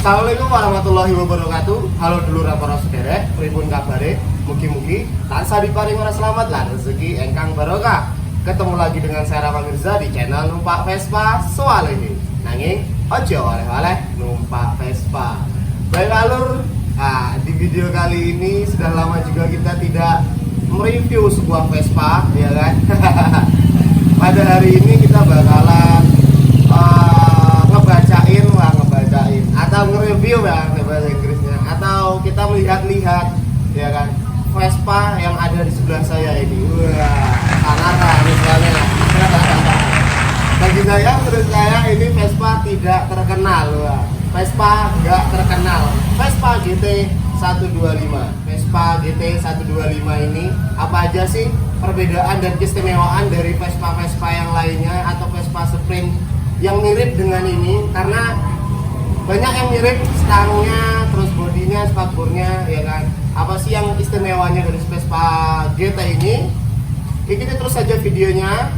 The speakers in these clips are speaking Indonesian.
Assalamualaikum warahmatullahi wabarakatuh. Halo dulur para sederek, pripun kabare? Mugi-mugi tansah diparing ora selamat lan rezeki engkang barokah. Ketemu lagi dengan saya Rama Mirza di channel Numpak Vespa Soalehe. Nanging ojo oleh-oleh numpak Vespa. Baik alur, di video kali ini sudah lama juga kita tidak mereview sebuah Vespa, ya kan? Pada hari ini kita bakalan ngebacain atau nge-review ya bahasa Inggrisnya, atau kita melihat-lihat ya kan Vespa yang ada di sebelah saya ini. Wah, Sanara misalnya. Bagi saya, menurut saya ini Vespa tidak terkenal. Wah, Vespa nggak terkenal. Vespa GT 125. Vespa GT 125 ini apa aja sih perbedaan dan keistimewaan dari Vespa-Vespa yang lainnya atau Vespa Sprint yang mirip dengan ini? Karena banyak yang mirip stangnya, terus bodinya, spakbornya, ya kan. Apa sih yang istimewanya dari Vespa GT ini? Ikuti terus saja videonya.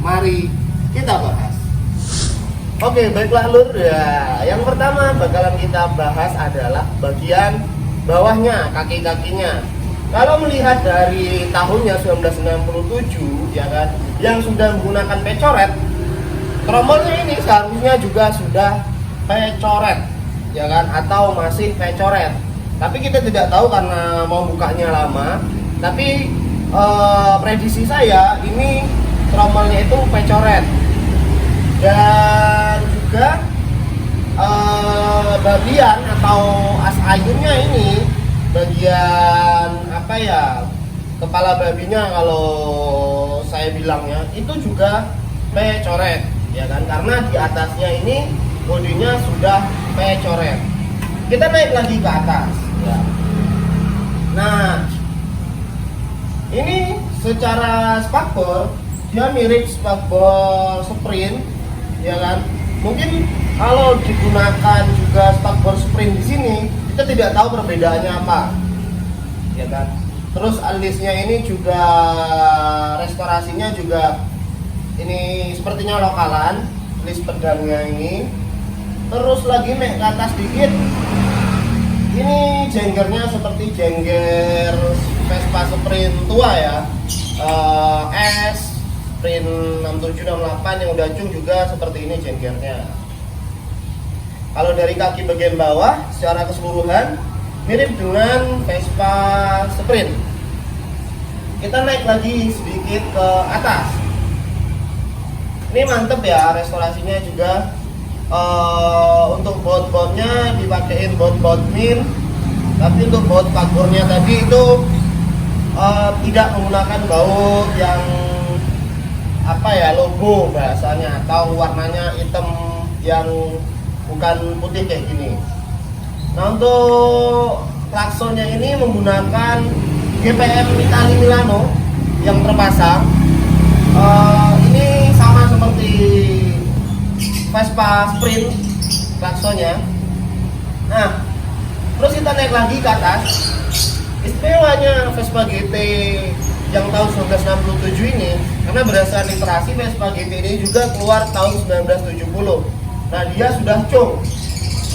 Mari kita bahas. Oke, baiklah lur ya. Yang pertama bakalan kita bahas adalah bagian bawahnya, kaki-kakinya. Kalau melihat dari tahunnya 1997 ya kan, yang sudah menggunakan pecoret, tromolnya ini seharusnya juga sudah pecoret ya kan, atau masih pecoret. Tapi kita tidak tahu karena mau bukanya lama. Tapi prediksi saya ini tromolnya itu pecoret. Dan juga bagian atau as ayunnya ini, bagian apa ya, kepala babinya kalau saya bilangnya itu juga pecoret ya kan, karena di atasnya ini bodinya sudah pecoret. Kita naik lagi ke atas ya. Nah, ini secara spakbor dia mirip spakbor Sprint ya kan. Mungkin kalau digunakan juga spakbor Sprint di sini, kita tidak tahu perbedaannya apa ya kan. Terus alisnya ini juga, restorasinya juga ini sepertinya lokalan, alis pedangnya ini. Terus lagi naik ke atas dikit, ini jenggernya seperti jengger Vespa Sprint tua ya, S Sprint 6768 yang udah cung juga seperti ini jenggernya. Kalau dari kaki bagian bawah secara keseluruhan mirip dengan Vespa Sprint. Kita naik lagi sedikit ke atas. Ini mantep ya, restorasinya juga. Untuk baut-bautnya dipakein baut-baut min, tapi untuk baut spakbornya tadi itu tidak menggunakan baut yang apa ya, logo bahasanya, atau warnanya hitam yang bukan putih kayak gini. Nah, untuk klaksonnya ini menggunakan GPM Italia Milano yang terpasang. Ini sama seperti Vespa Sprint klaksonnya. Nah, terus kita naik lagi ke atas. Istimewanya Vespa GT yang tahun 1967 ini, karena berdasarkan literasi Vespa GT ini juga keluar tahun 1970. Nah, dia sudah cung.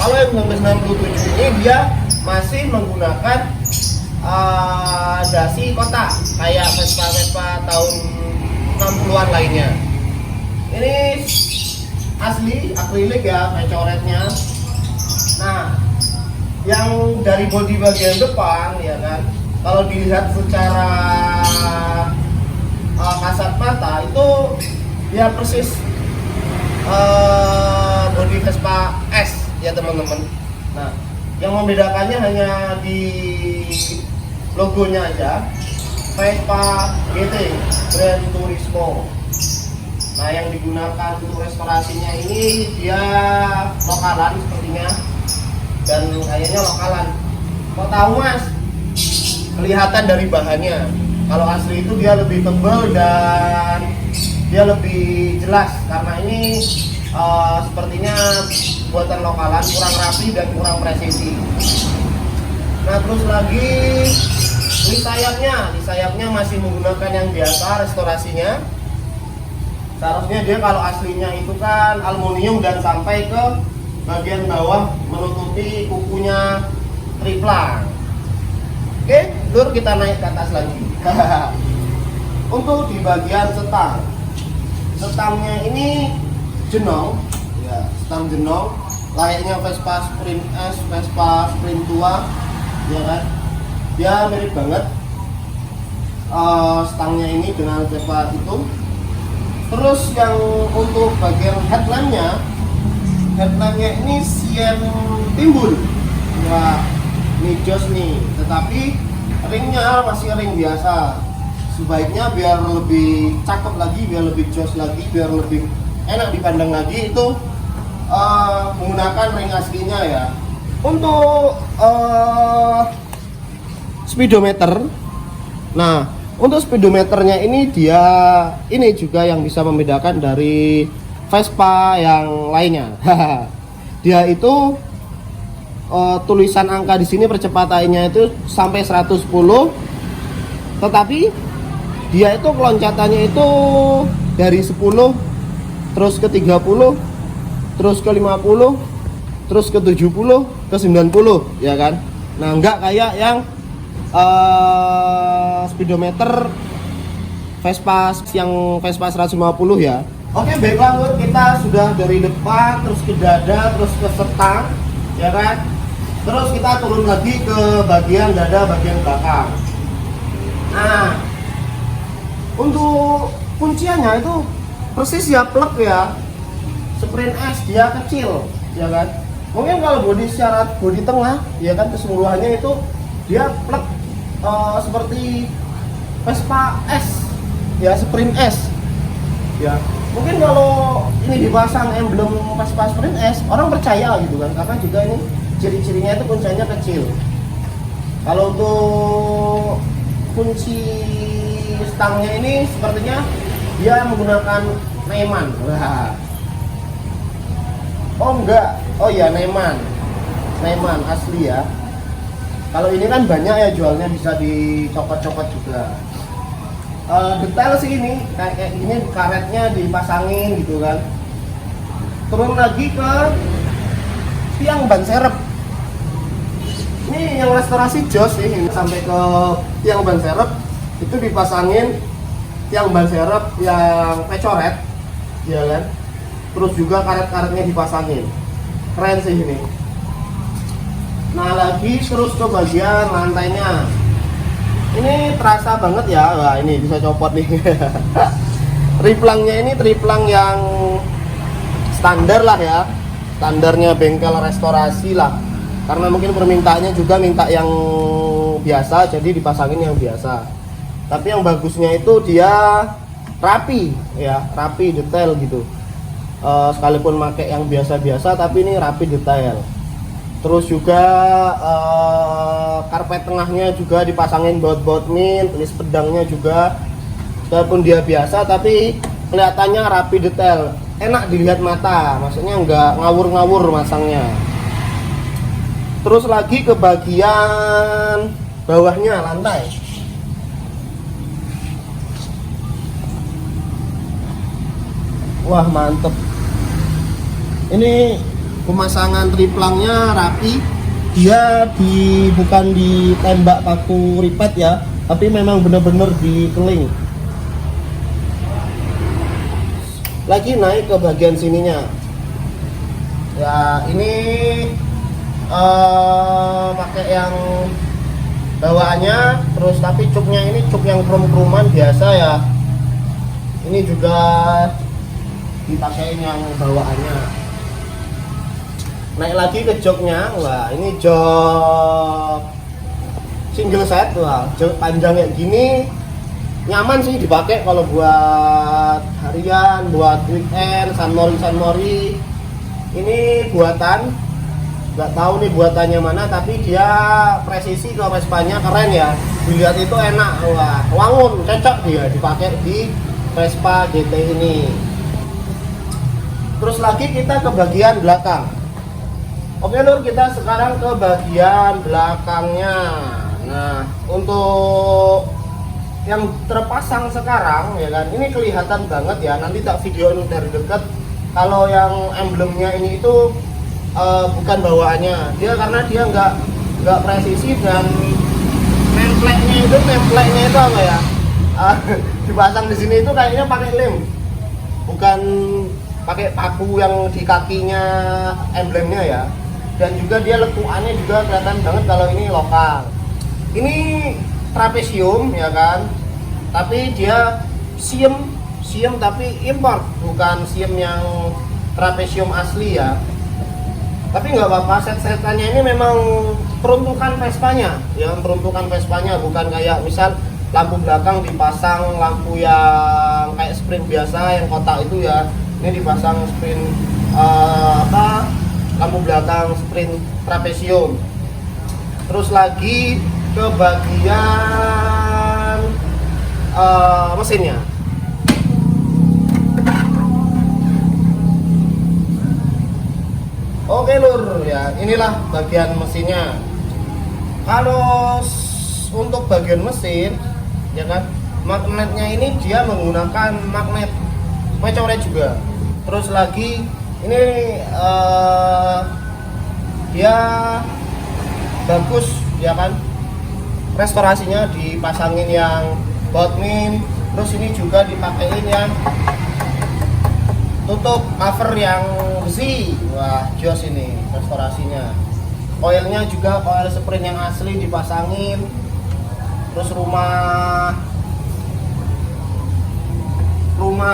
Kalau yang 1967 ini dia masih menggunakan dasi kotak kayak Vespa-Vespa tahun 60-an lainnya. Ini asli akrilik ya, pecoretnya. Nah, yang dari bodi bagian depan ya kan, kalau dilihat secara kasat mata itu dia persis bodi Vespa S ya teman-teman. Nah, yang membedakannya hanya di logonya aja, Vespa GT Gran Turismo. Nah, yang digunakan untuk restorasinya ini dia lokalan sepertinya, dan kayaknya lokalan. Kok tahu mas? Kelihatan dari bahannya. Kalau asli itu dia lebih tebal dan dia lebih jelas, karena ini sepertinya buatan lokalan, kurang rapi dan kurang presisi. Nah, terus lagi di sayapnya masih menggunakan yang biasa restorasinya. Seharusnya dia kalau aslinya itu kan aluminium dan sampai ke bagian bawah menutupi kukunya triplang. Oke, lur, kita naik ke atas lagi. Untuk di bagian setangnya ini jenong, ya, setang jenong, layaknya Vespa Sprint S, Vespa Sprint tua, ya kan? Dia mirip banget stangnya ini dengan Vespa itu. Terus yang untuk bagian headlampnya ini sian timbul, ya, ini jos nih, tetapi ringnya masih ring biasa. Sebaiknya biar lebih cakep lagi, biar lebih jos lagi, biar lebih enak dipandang lagi, itu menggunakan ring aslinya ya. Untuk speedometer, nah untuk speedometernya ini ini juga yang bisa membedakan dari Vespa yang lainnya. Dia itu tulisan angka di sini percepatannya itu sampai 110, tetapi dia itu keloncatannya itu dari 10 terus ke 30 terus ke 50 terus ke 70 ke 90, ya kan. Nah, enggak kayak yang speedometer Vespa yang Vespa 150 ya. Oke, baiklah lur, kita sudah dari depan terus ke dada terus ke setang, ya kan. Terus kita turun lagi ke bagian dada bagian belakang. Nah, untuk kunciannya itu persis ya plug ya, Sprint S, dia kecil, ya kan. Mungkin kalau bodi secara bodi tengah, ya kan, keseluruhannya itu dia plug seperti Vespa S, ya, Sprint S, ya. Mungkin kalau ini dipasang emblem Vespa Sprint S, orang percaya gitu kan, karena juga ini ciri-cirinya itu kuncinya kecil. Kalau untuk kunci stangnya ini sepertinya dia menggunakan Neumann. Oh enggak, oh ya, Neumann asli ya. Kalau ini kan banyak ya jualnya, bisa dicopot-copot juga. Detail sih ini kayak gini, karetnya dipasangin gitu kan. Turun lagi ke tiang ban serep. Ini yang restorasi jos sih, ini sampai ke tiang ban serep itu dipasangin tiang ban serep yang pecoret, ya kan. Terus juga karet-karetnya dipasangin, keren sih ini. Nah, lagi terus ke bagian lantainya, ini terasa banget ya. Wah, ini bisa copot nih. Triplangnya ini triplang yang standar lah ya, standarnya bengkel restorasi lah, karena mungkin permintaannya juga minta yang biasa, jadi dipasangin yang biasa. Tapi yang bagusnya itu dia rapi ya, rapi detail gitu. Sekalipun pakai yang biasa-biasa, tapi ini rapi detail. Terus juga karpet tengahnya juga dipasangin baut-baut min, tulis pedangnya juga, walaupun dia biasa tapi kelihatannya rapi detail, enak dilihat mata, maksudnya nggak ngawur-ngawur masangnya. Terus lagi ke bagian bawahnya, lantai. Wah, mantep. Ini pemasangan triplangnya rapi, dia bukan ditembak paku ripat ya, tapi memang benar-benar dikeling. Lagi naik ke bagian sininya ya, ini pakai yang bawaannya, terus tapi cuknya ini cuk yang krom-kroman biasa ya. Ini juga dipakein yang bawaannya. Naik lagi ke joknya, wah ini jok single set, wah jok panjang kayak gini nyaman sih dipakai kalau buat harian, buat weekend, sunmori. Ini buatan, nggak tahu nih buatannya mana, tapi dia presisi ke Vespanya keren ya, dilihat itu enak, wah wangun, cocok dia dipakai di Vespa GT ini. Terus lagi kita ke bagian belakang. Oke lur, kita sekarang ke bagian belakangnya. Nah, untuk yang terpasang sekarang ya kan, ini kelihatan banget ya, nanti tak videoin dari dekat. Kalau yang emblemnya ini itu bukan bawaannya dia, karena dia nggak presisi, dan template-nya itu apa ya, dipasang di sini itu kayaknya pakai lem, bukan pakai paku yang di kakinya emblemnya ya. Dan juga dia lekuannya juga kelihatan banget kalau ini lokal. Ini trapesium ya kan, tapi dia siem tapi import, bukan siem yang trapesium asli ya. Tapi nggak apa-apa, set-setannya ini memang peruntukan Vespanya ya, bukan kayak misal lampu belakang dipasang lampu yang kayak sprint biasa yang kotak itu ya. Ini dipasang sprint lampu belakang sprint trapesium. Terus lagi ke bagian mesinnya. Oke lur ya, inilah bagian mesinnya. Kalau untuk bagian mesin ya kan, magnetnya ini dia menggunakan magnet coret juga. Terus lagi ini dia bagus ya kan, restorasinya dipasangin yang botmin. Terus ini juga dipakein yang tutup cover yang besi. Wah jos ini restorasinya. Koilnya juga koil sprint yang asli dipasangin. Terus rumah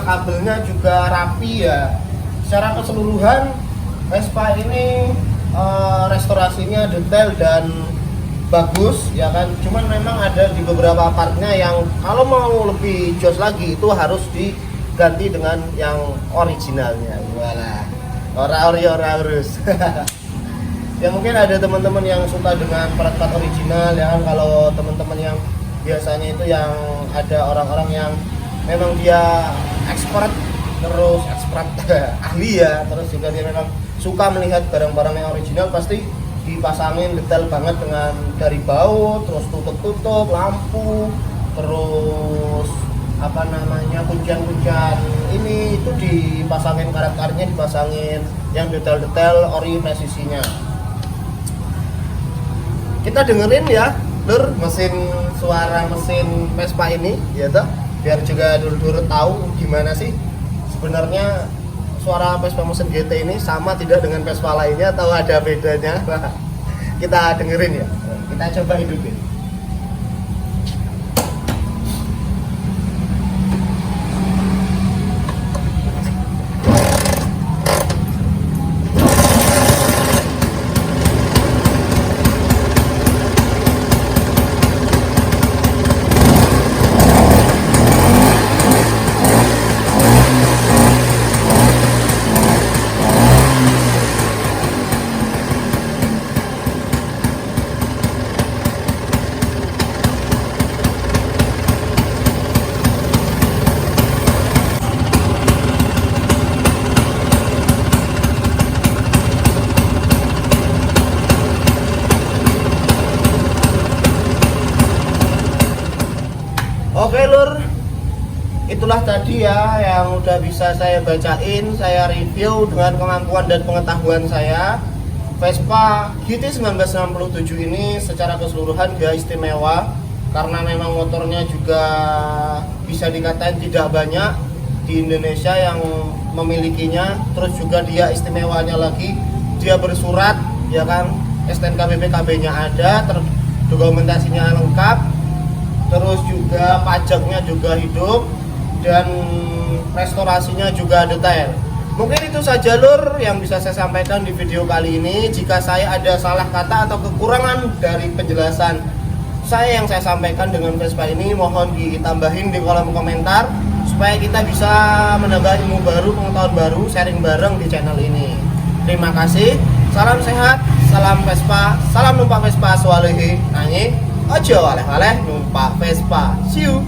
kabelnya juga rapi ya. Secara keseluruhan Vespa ini restorasinya detail dan bagus ya kan. Cuman memang ada di beberapa partnya yang kalau mau lebih jos lagi itu harus diganti dengan yang originalnya. Walah, ora harus. Ya mungkin ada teman-teman yang suka dengan part-part original ya kan. Kalau teman-teman yang biasanya itu yang ada orang-orang yang memang dia expert ahli ya, terus juga dia memang suka melihat barang-barang yang original, pasti dipasangin detail banget dengan dari baut, terus tutup lampu, terus apa namanya kuncian ini itu dipasangin, karet-karetnya dipasangin yang detail-detail ori presisinya. Kita dengerin ya lur suara mesin Vespa ini ya toh, biar juga dulu tahu gimana sih sebenarnya suara Vespa mesin GT ini sama tidak dengan Vespa lainnya atau ada bedanya. Kita dengerin ya, kita coba hidupin. Oke lur, itulah tadi ya yang udah bisa saya bacain, saya review dengan kemampuan dan pengetahuan saya. Vespa GT 1967 ini secara keseluruhan dia istimewa karena memang motornya juga bisa dikatakan tidak banyak di Indonesia yang memilikinya. Terus juga dia istimewanya lagi, dia bersurat ya kan, STNK BPKB-nya ada, dokumentasinya lengkap. Terus juga pajaknya juga hidup dan restorasinya juga detail. Mungkin itu saja lur yang bisa saya sampaikan di video kali ini. Jika saya ada salah kata atau kekurangan dari penjelasan saya yang saya sampaikan dengan Vespa ini, mohon ditambahin di kolom komentar supaya kita bisa menambah ilmu baru, pengetahuan baru, sharing bareng di channel ini. Terima kasih, salam sehat, salam Vespa, salam numpak Vespa swalehe nanging ojo oleh-oleh numpak Vespa. See you.